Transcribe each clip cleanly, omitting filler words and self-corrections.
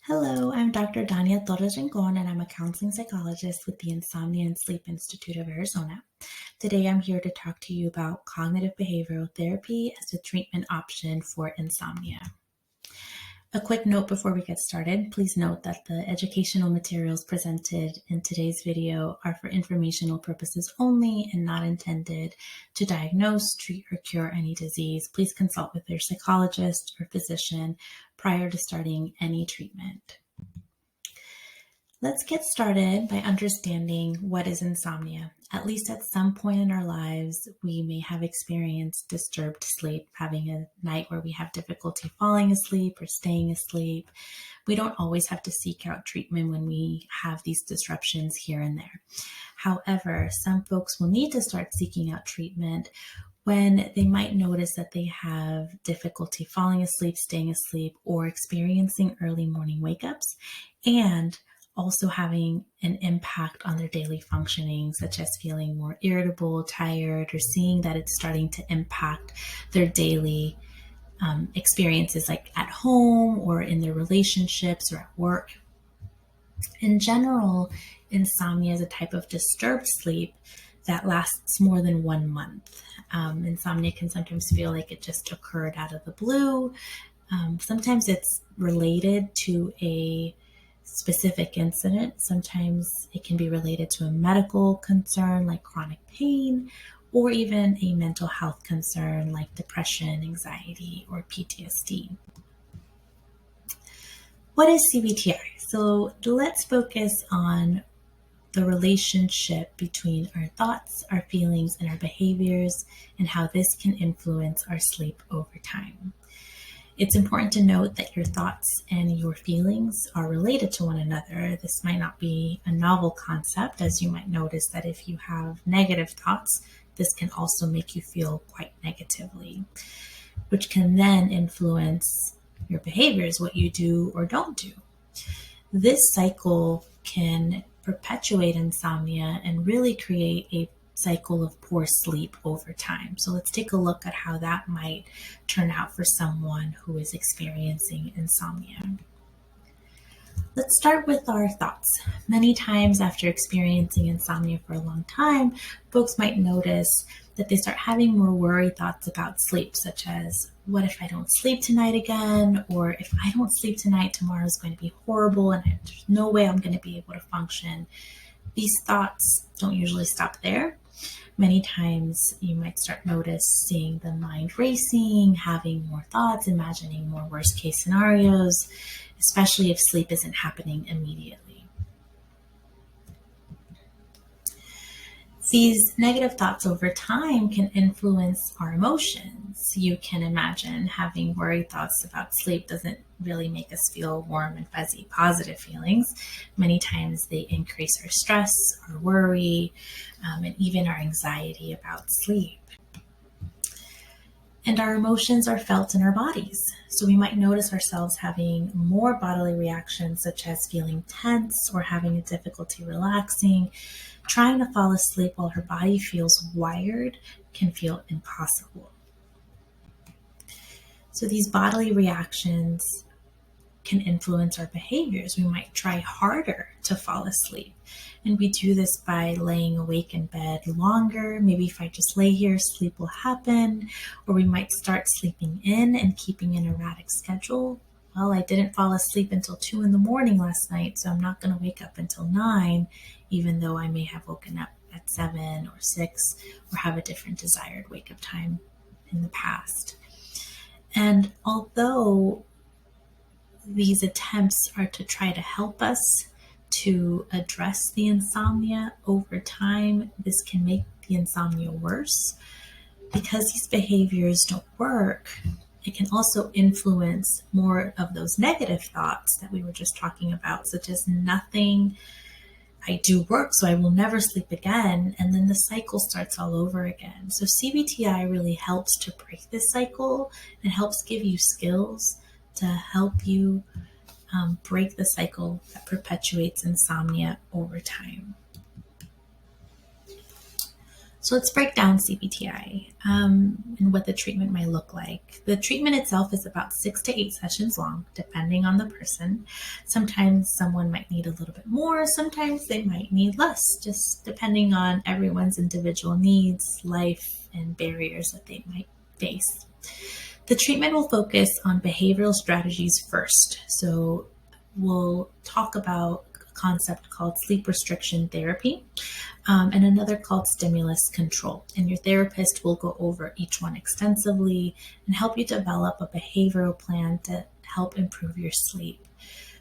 Hello, I'm Dr. Dhannia Torres-Rincon, and I'm a counseling psychologist with the Insomnia and Sleep Institute of Arizona. Today, I'm here to talk to you about cognitive behavioral therapy as a treatment option for insomnia. A quick note before we get started, please note that the educational materials presented in today's video are for informational purposes only and not intended to diagnose, treat, or cure any disease. Please consult with your psychologist or physician prior to starting any treatment. Let's get started by understanding what is insomnia. At least at some point in our lives, we may have experienced disturbed sleep, having a night where we have difficulty falling asleep or staying asleep. We don't always have to seek out treatment when we have these disruptions here and there. However, some folks will need to start seeking out treatment when they might notice that they have difficulty falling asleep, staying asleep, or experiencing early morning wake-ups, and also having an impact on their daily functioning, such as feeling more irritable, tired, or seeing that it's starting to impact their daily experiences, like at home or in their relationships or at work. In general, insomnia is a type of disturbed sleep that lasts more than 1 month. Insomnia can sometimes feel like it just occurred out of the blue. Sometimes it's related to a specific incident. Sometimes it can be related to a medical concern like chronic pain, or even a mental health concern like depression, anxiety, or PTSD. What is CBTI? So let's focus on the relationship between our thoughts, our feelings, and our behaviors, and how this can influence our sleep over time. It's important to note that your thoughts and your feelings are related to one another. This might not be a novel concept, as you might notice that if you have negative thoughts, this can also make you feel quite negatively, which can then influence your behaviors, what you do or don't do. This cycle can perpetuate insomnia and really create a cycle of poor sleep over time. So let's take a look at how that might turn out for someone who is experiencing insomnia. Let's start with our thoughts. Many times after experiencing insomnia for a long time, folks might notice that they start having more worry thoughts about sleep, such as, what if I don't sleep tonight again? Or if I don't sleep tonight, tomorrow is going to be horrible and there's no way I'm going to be able to function. These thoughts don't usually stop there. Many times you might start noticing the mind racing, having more thoughts, imagining more worst case scenarios, especially if sleep isn't happening immediately. These negative thoughts over time can influence our emotions. You can imagine having worried thoughts about sleep doesn't really make us feel warm and fuzzy, positive feelings. Many times they increase our stress, our worry, and even our anxiety about sleep. And our emotions are felt in our bodies. So we might notice ourselves having more bodily reactions, such as feeling tense or having a difficulty relaxing. Trying to fall asleep while her body feels wired can feel impossible. So these bodily reactions can influence our behaviors. We might try harder to fall asleep. And we do this by laying awake in bed longer. Maybe if I just lay here, sleep will happen. Or we might start sleeping in and keeping an erratic schedule. Well, I didn't fall asleep until 2 a.m. last night, so I'm not going to wake up until 9, even though I may have woken up at 7 or 6 or have a different desired wake-up time in the past. And although these attempts are to try to help us to address the insomnia, over time, this can make the insomnia worse. Because these behaviors don't work, it can also influence more of those negative thoughts that we were just talking about, such as nothing I do work, so I will never sleep again. And then the cycle starts all over again. So CBTI really helps to break this cycle and helps give you skills to help you break the cycle that perpetuates insomnia over time. So let's break down CBTI and what the treatment might look like. The treatment itself is about 6 to 8 sessions long, depending on the person. Sometimes someone might need a little bit more, sometimes they might need less, just depending on everyone's individual needs, life, and barriers that they might face. The treatment will focus on behavioral strategies first. So we'll talk about a concept called sleep restriction therapy and another called stimulus control. And your therapist will go over each one extensively and help you develop a behavioral plan to help improve your sleep.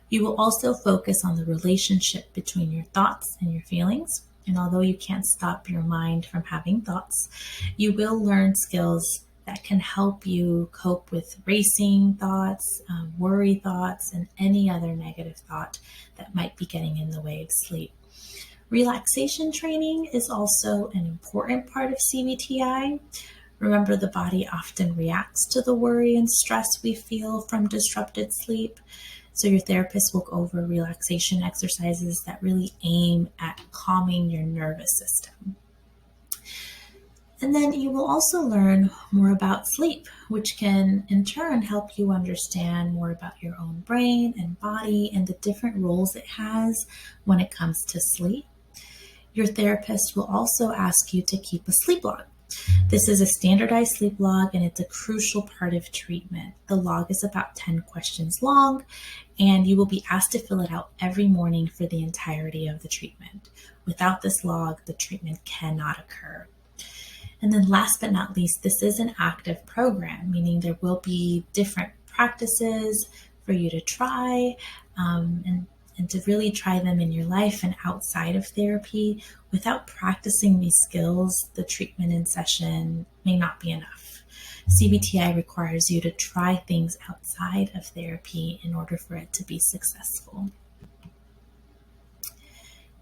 You will also focus on the relationship between your thoughts and your feelings. And although you can't stop your mind from having thoughts, you will learn skills that can help you cope with racing thoughts, worry thoughts, and any other negative thought that might be getting in the way of sleep. Relaxation training is also an important part of CBTI. Remember, the body often reacts to the worry and stress we feel from disrupted sleep. So your therapist will go over relaxation exercises that really aim at calming your nervous system. And then you will also learn more about sleep, which can in turn help you understand more about your own brain and body and the different roles it has when it comes to sleep. Your therapist will also ask you to keep a sleep log. This is a standardized sleep log and it's a crucial part of treatment. The log is about 10 questions long and you will be asked to fill it out every morning for the entirety of the treatment. Without this log, the treatment cannot occur. And then last but not least, this is an active program, meaning there will be different practices for you to try and to really try them in your life and outside of therapy. Without practicing these skills, the treatment in session may not be enough. CBTI requires you to try things outside of therapy in order for it to be successful.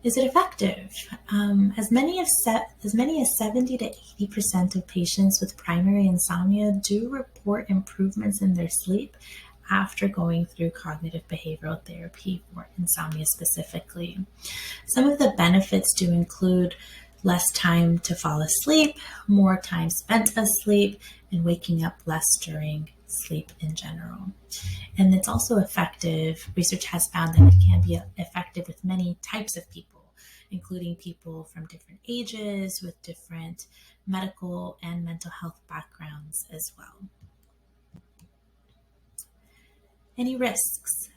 Is it effective? As many as 70 to 80% of patients with primary insomnia do report improvements in their sleep after going through cognitive behavioral therapy for insomnia specifically. Some of the benefits do include less time to fall asleep, more time spent asleep, and waking up less during sleep in general. And it's also effective. Research has found that it can be effective with many types of people, including people from different ages with different medical and mental health backgrounds as well. Any risks?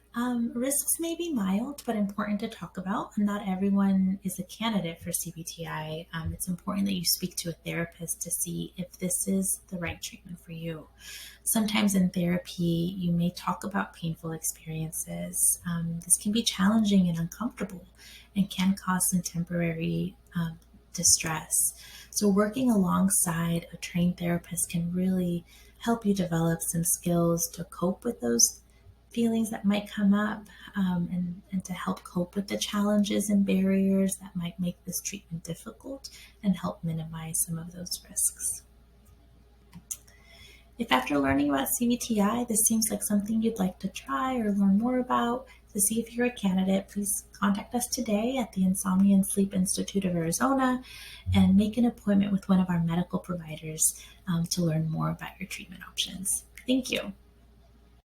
Risks may be mild, but important to talk about. Not everyone is a candidate for CBTI. It's important that you speak to a therapist to see if this is the right treatment for you. Sometimes in therapy, you may talk about painful experiences. This can be challenging and uncomfortable and can cause some temporary distress. So working alongside a trained therapist can really help you develop some skills to cope with those feelings that might come up and to help cope with the challenges and barriers that might make this treatment difficult and help minimize some of those risks. If after learning about CBTI, this seems like something you'd like to try or learn more about, to see if you're a candidate, please contact us today at the Insomnia and Sleep Institute of Arizona and make an appointment with one of our medical providers to learn more about your treatment options. Thank you.